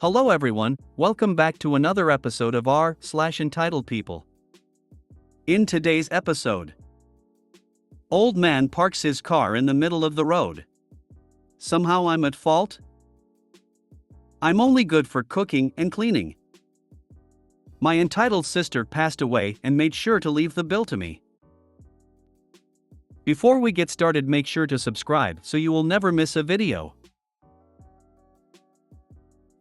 Hello everyone, welcome back to another episode of r/Entitled People. In today's episode, old man parks his car in the middle of the road. Somehow I'm at fault? I'm only good for cooking and cleaning. My entitled sister passed away and made sure to leave the bill to me. Before we get started, make sure to subscribe so you will never miss a video.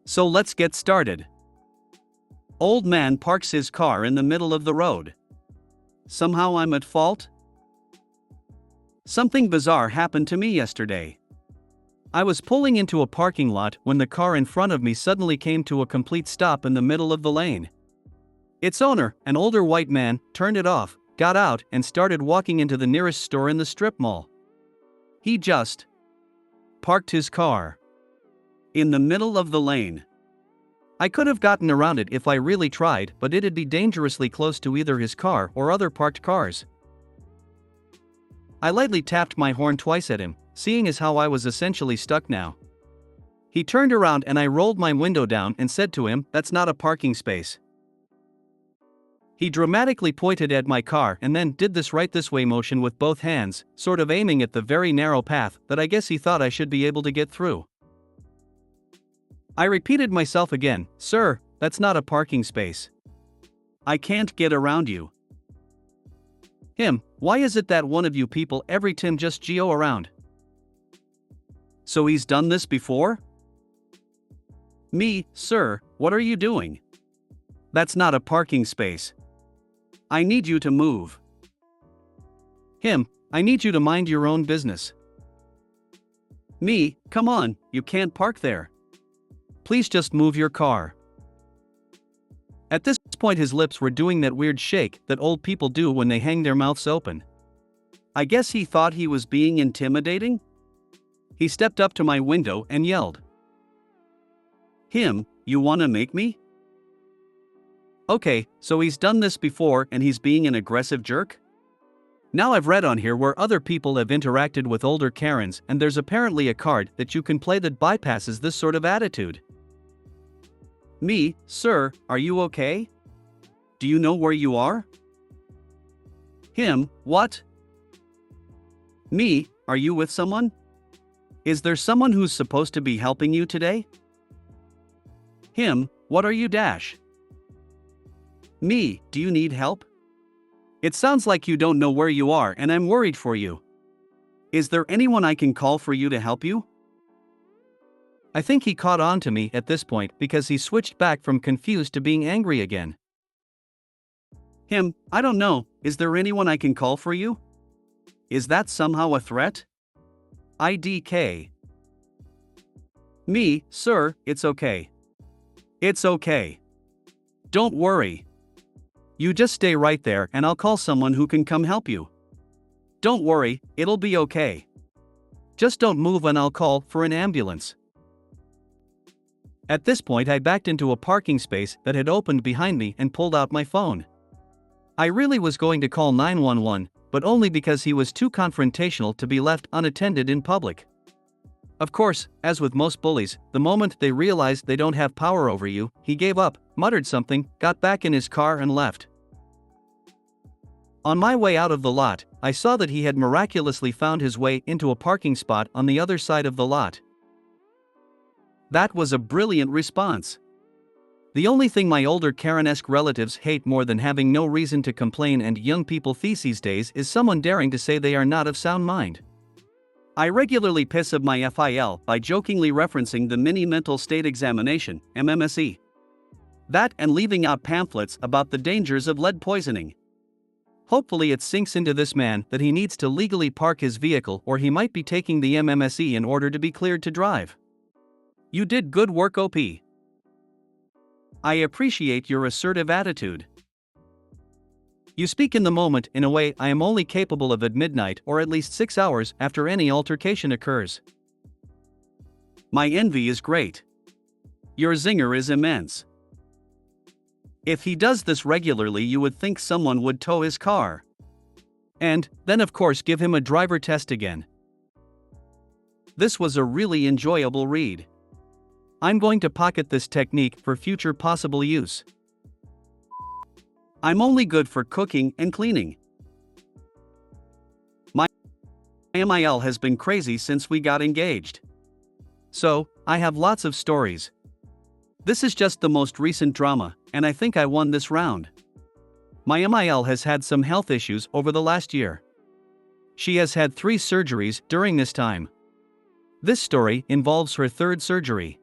So let's get started. Old man parks his car in the middle of the road. Somehow I'm at fault? Something bizarre happened to me yesterday. I was pulling into a parking lot when the car in front of me suddenly came to a complete stop in the middle of the lane. Its owner, an older white man, turned it off, got out, and started walking into the nearest store in the strip mall. He just parked his car in the middle of the lane. I could have gotten around it if I really tried, but it'd be dangerously close to either his car or other parked cars. I lightly tapped my horn twice at him, seeing as how I was essentially stuck now. He turned around and I rolled my window down and said to him, "That's not a parking space." He dramatically pointed at my car and then did this right this way motion with both hands, sort of aiming at the very narrow path that I guess he thought I should be able to get through. I repeated myself again, "Sir, that's not a parking space. I can't get around you." Him, "Why is it that one of you people every time just geo around?" "So he's done this before?" Me, "Sir, what are you doing? That's not a parking space. I need you to move." Him, "I need you to mind your own business." Me, "Come on, you can't park there. Please just move your car." At this point his lips were doing that weird shake that old people do when they hang their mouths open. I guess he thought he was being intimidating? He stepped up to my window and yelled, "Him, you wanna make me?" Okay, so he's done this before and he's being an aggressive jerk? Now I've read on here where other people have interacted with older Karens, and there's apparently a card that you can play that bypasses this sort of attitude. Me, "Sir, are you okay? Do you know where you are?" Him, "What?" Me, "Are you with someone? Is there someone who's supposed to be helping you today?" Him, "What are you dash?" Me, "Do you need help? It sounds like you don't know where you are and I'm worried for you. Is there anyone I can call for you to help you?" I think he caught on to me at this point because he switched back from confused to being angry again. Him, "I don't know, is there anyone I can call for you? Is that somehow a threat? IDK. Me, "Sir, it's okay. It's okay. Don't worry. You just stay right there and I'll call someone who can come help you. Don't worry, it'll be okay. Just don't move and I'll call for an ambulance." At this point I backed into a parking space that had opened behind me and pulled out my phone. I really was going to call 911, but only because he was too confrontational to be left unattended in public. Of course, as with most bullies, the moment they realized they don't have power over you, he gave up, muttered something, got back in his car and left. On my way out of the lot, I saw that he had miraculously found his way into a parking spot on the other side of the lot. That was a brilliant response. The only thing my older Karen-esque relatives hate more than having no reason to complain and young people these days is someone daring to say they are not of sound mind. I regularly piss of my FIL by jokingly referencing the mini mental state examination, MMSE. That and leaving out pamphlets about the dangers of lead poisoning. Hopefully it sinks into this man that he needs to legally park his vehicle or he might be taking the MMSE in order to be cleared to drive. You did good work, OP. I appreciate your assertive attitude. You speak in the moment in a way I am only capable of at midnight or at least 6 hours after any altercation occurs. My envy is great. Your zinger is immense. If he does this regularly, you would think someone would tow his car. And then of course give him a driver test again. This was a really enjoyable read. I'm going to pocket this technique for future possible use. I'm only good for cooking and cleaning. My MIL has been crazy since we got engaged. So, I have lots of stories. This is just the most recent drama, and I think I won this round. My MIL has had some health issues over the last year. She has had 3 surgeries during this time. This story involves her 3rd surgery.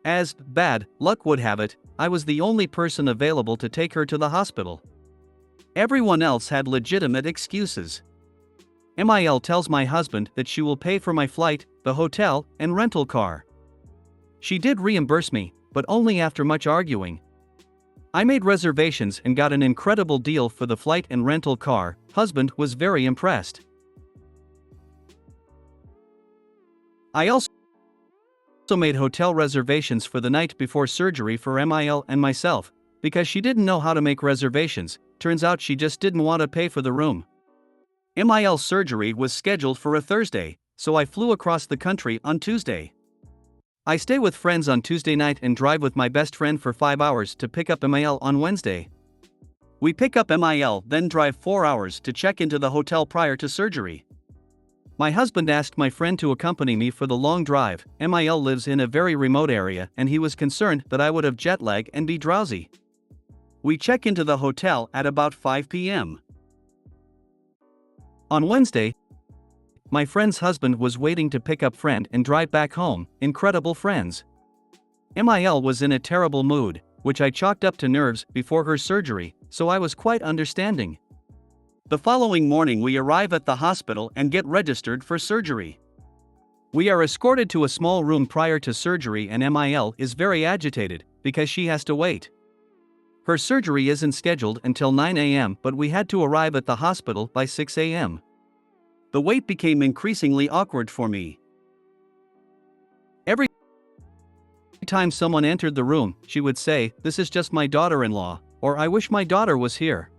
As bad luck would have it, I was the only person available to take her to the hospital. Everyone else had legitimate excuses. MIL tells my husband that she will pay for my flight, the hotel, and rental car. She did reimburse me, but only after much arguing. I made reservations and got an incredible deal for the flight and rental car. Husband was very impressed. I also made hotel reservations for the night before surgery for MIL and myself, because she didn't know how to make reservations. Turns out she just didn't want to pay for the room. MIL surgery was scheduled for a Thursday, so I flew across the country on Tuesday. I stay with friends on Tuesday night and drive with my best friend for 5 hours to pick up MIL on Wednesday. We pick up MIL, then drive 4 hours to check into the hotel prior to surgery. My husband asked my friend to accompany me for the long drive. MIL lives in a very remote area and he was concerned that I would have jet lag and be drowsy. We check into the hotel at about 5 p.m. On Wednesday, my friend's husband was waiting to pick up friend and drive back home. Incredible friends. MIL was in a terrible mood, which I chalked up to nerves before her surgery, so I was quite understanding. The following morning we arrive at the hospital and get registered for surgery. We are escorted to a small room prior to surgery and MIL is very agitated because she has to wait. Her surgery isn't scheduled until 9 a.m. but we had to arrive at the hospital by 6 a.m. The wait became increasingly awkward for me. Every time someone entered the room, she would say, "This is just my daughter-in-law," or "I wish my daughter was here."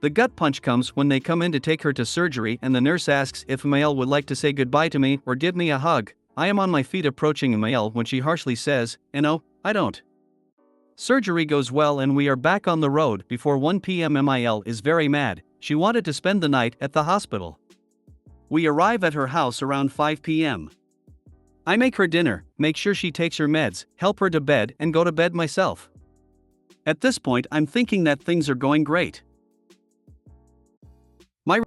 The gut punch comes when they come in to take her to surgery and the nurse asks if MIL would like to say goodbye to me or give me a hug. I am on my feet approaching MIL when she harshly says, "No, I don't." Surgery goes well and we are back on the road before 1 p.m. MIL is very mad. She wanted to spend the night at the hospital. We arrive at her house around 5 p.m. I make her dinner, make sure she takes her meds, help her to bed and go to bed myself. At this point I'm thinking that things are going great. My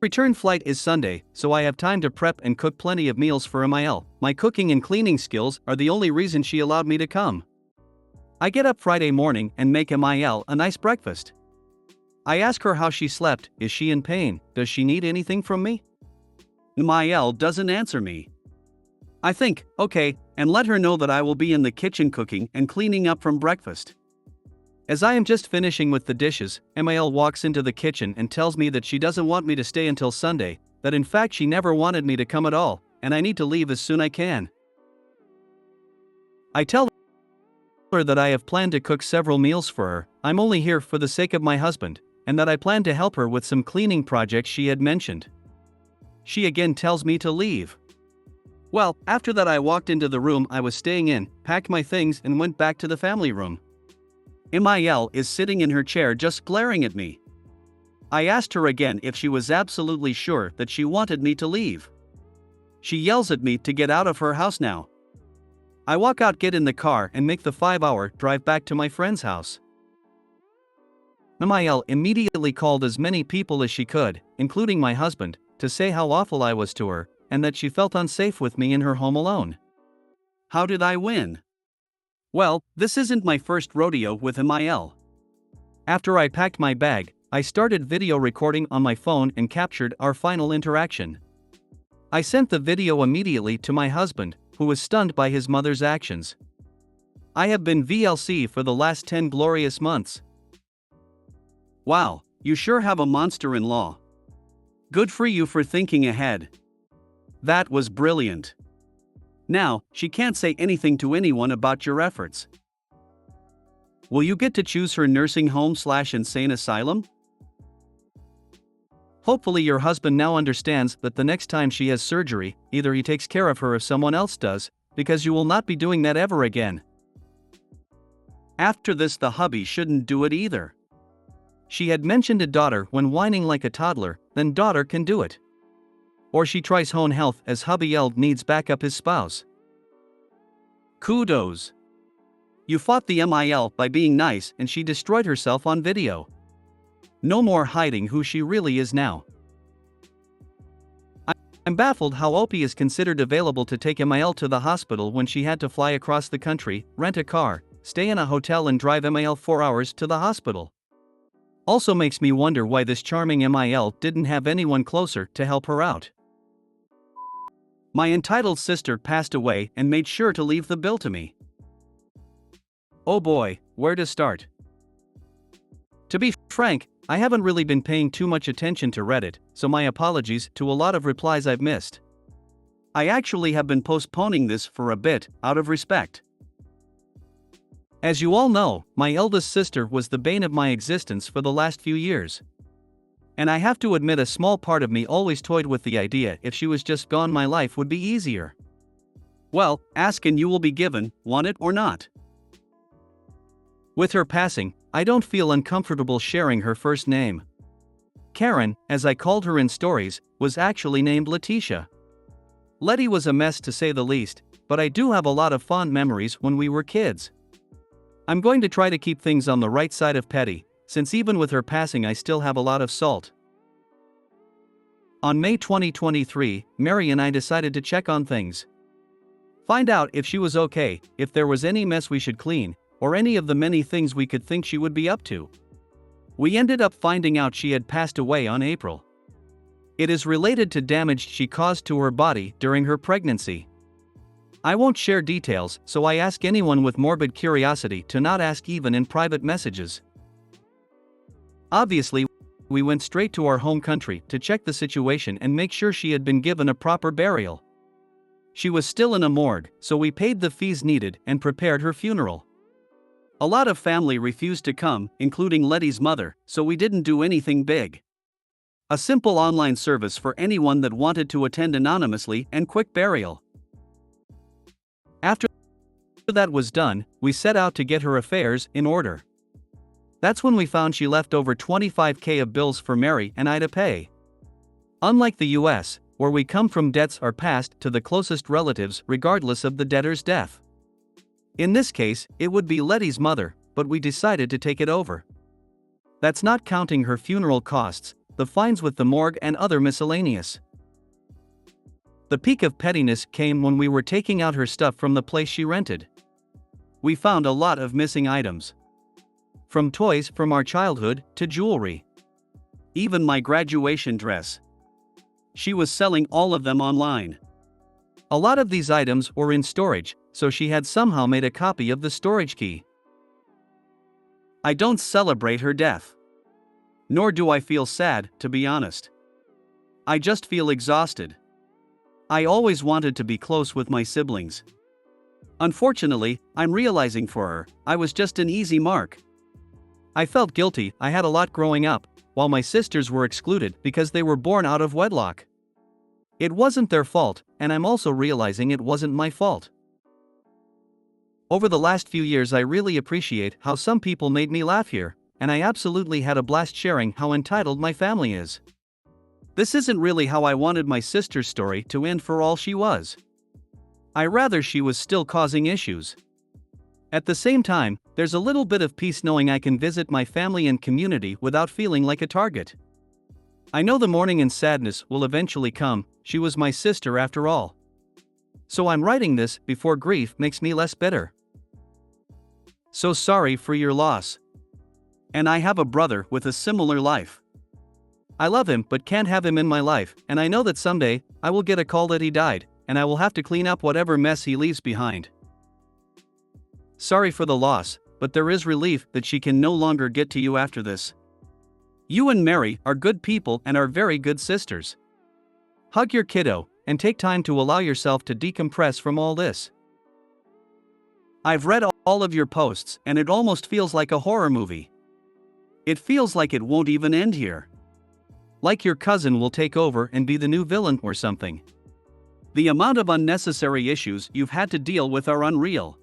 return flight is Sunday, so I have time to prep and cook plenty of meals for MIL. My cooking and cleaning skills are the only reason she allowed me to come. I get up Friday morning and make MIL a nice breakfast. I ask her how she slept. Is she in pain? Does she need anything from me? MIL doesn't answer me. I think, okay, and let her know that I will be in the kitchen cooking and cleaning up from breakfast. As I am just finishing with the dishes, MIL walks into the kitchen and tells me that she doesn't want me to stay until Sunday, that in fact she never wanted me to come at all, and I need to leave as soon as I can. I tell her that I have planned to cook several meals for her. I'm only here for the sake of my husband, and that I plan to help her with some cleaning projects she had mentioned. She again tells me to leave. Well, after that I walked into the room I was staying in, packed my things and went back to the family room. MIL is sitting in her chair just glaring at me. I asked her again if she was absolutely sure that she wanted me to leave. She yells at me to get out of her house now. I walk out, get in the car and make the 5-hour drive back to my friend's house. MIL immediately called as many people as she could, including my husband, to say how awful I was to her, and that she felt unsafe with me in her home alone. How did I win? Well, this isn't my first rodeo with MIL. After I packed my bag, I started video recording on my phone and captured our final interaction. I sent the video immediately to my husband, who was stunned by his mother's actions. I have been VLC for the last 10 glorious months. Wow, you sure have a monster-in-law. Good for you for thinking ahead. That was brilliant. Now, she can't say anything to anyone about your efforts. Will you get to choose her nursing home/insane asylum? Hopefully your husband now understands that the next time she has surgery, either he takes care of her or someone else does, because you will not be doing that ever again. After this, the hubby shouldn't do it either. She had mentioned a daughter when whining like a toddler, then daughter can do it. Or she tries hone health as hubby Eld needs back up his spouse. Kudos. You fought the MIL by being nice and she destroyed herself on video. No more hiding who she really is now. I'm baffled how Opie is considered available to take MIL to the hospital when she had to fly across the country, rent a car, stay in a hotel and drive MIL 4 hours to the hospital. Also makes me wonder why this charming MIL didn't have anyone closer to help her out. My entitled sister passed away and made sure to leave the bill to me. Oh boy, where to start? To be frank, I haven't really been paying too much attention to Reddit, so my apologies to a lot of replies I've missed. I actually have been postponing this for a bit, out of respect. As you all know, my eldest sister was the bane of my existence for the last few years. And I have to admit a small part of me always toyed with the idea if she was just gone my life would be easier. Well, ask and you will be given, want it or not. With her passing, I don't feel uncomfortable sharing her first name. Karen, as I called her in stories, was actually named Letitia. Letty was a mess to say the least, but I do have a lot of fond memories when we were kids. I'm going to try to keep things on the right side of petty, since even with her passing I still have a lot of salt. On May 2023, Mary and I decided to check on things. Find out if she was okay, if there was any mess we should clean, or any of the many things we could think she would be up to. We ended up finding out she had passed away on April. It is related to damage she caused to her body during her pregnancy. I won't share details, so I ask anyone with morbid curiosity to not ask even in private messages. Obviously, we went straight to our home country to check the situation and make sure she had been given a proper burial. She was still in a morgue, so we paid the fees needed and prepared her funeral. A lot of family refused to come, including Letty's mother, so we didn't do anything big. A simple online service for anyone that wanted to attend anonymously and quick burial. After that was done, we set out to get her affairs in order. That's when we found she left over $25,000 of bills for Mary and I to pay. Unlike the US, where we come from, debts are passed to the closest relatives regardless of the debtor's death. In this case, it would be Letty's mother, but we decided to take it over. That's not counting her funeral costs, the fines with the morgue and other miscellaneous. The peak of pettiness came when we were taking out her stuff from the place she rented. We found a lot of missing items. From toys from our childhood to jewelry. Even my graduation dress. She was selling all of them online. A lot of these items were in storage, so she had somehow made a copy of the storage key. I don't celebrate her death. Nor do I feel sad, to be honest. I just feel exhausted. I always wanted to be close with my siblings. Unfortunately, I'm realizing for her, I was just an easy mark. I felt guilty, I had a lot growing up, while my sisters were excluded because they were born out of wedlock. It wasn't their fault, and I'm also realizing it wasn't my fault. Over the last few years I really appreciate how some people made me laugh here, and I absolutely had a blast sharing how entitled my family is. This isn't really how I wanted my sister's story to end for all she was. I rather she was still causing issues. At the same time, there's a little bit of peace knowing I can visit my family and community without feeling like a target. I know the mourning and sadness will eventually come, she was my sister after all. So I'm writing this before grief makes me less bitter. So sorry for your loss. And I have a brother with a similar life. I love him but can't have him in my life, and I know that someday, I will get a call that he died, and I will have to clean up whatever mess he leaves behind. Sorry for the loss, but there is relief that she can no longer get to you after this. You and Mary are good people and are very good sisters. Hug your kiddo, and take time to allow yourself to decompress from all this. I've read all of your posts and it almost feels like a horror movie. It feels like it won't even end here. Like your cousin will take over and be the new villain or something. The amount of unnecessary issues you've had to deal with are unreal.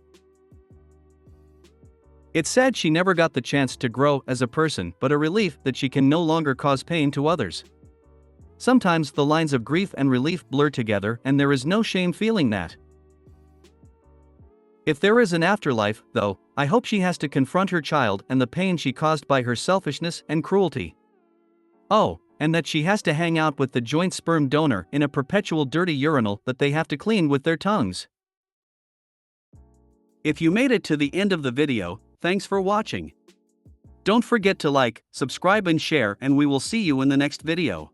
It's sad she never got the chance to grow as a person, but a relief that she can no longer cause pain to others. Sometimes the lines of grief and relief blur together, and there is no shame feeling that. If there is an afterlife, though, I hope she has to confront her child and the pain she caused by her selfishness and cruelty. Oh, and that she has to hang out with the joint sperm donor in a perpetual dirty urinal that they have to clean with their tongues. If you made it to the end of the video, thanks for watching. Don't forget to like, subscribe and share, and we will see you in the next video.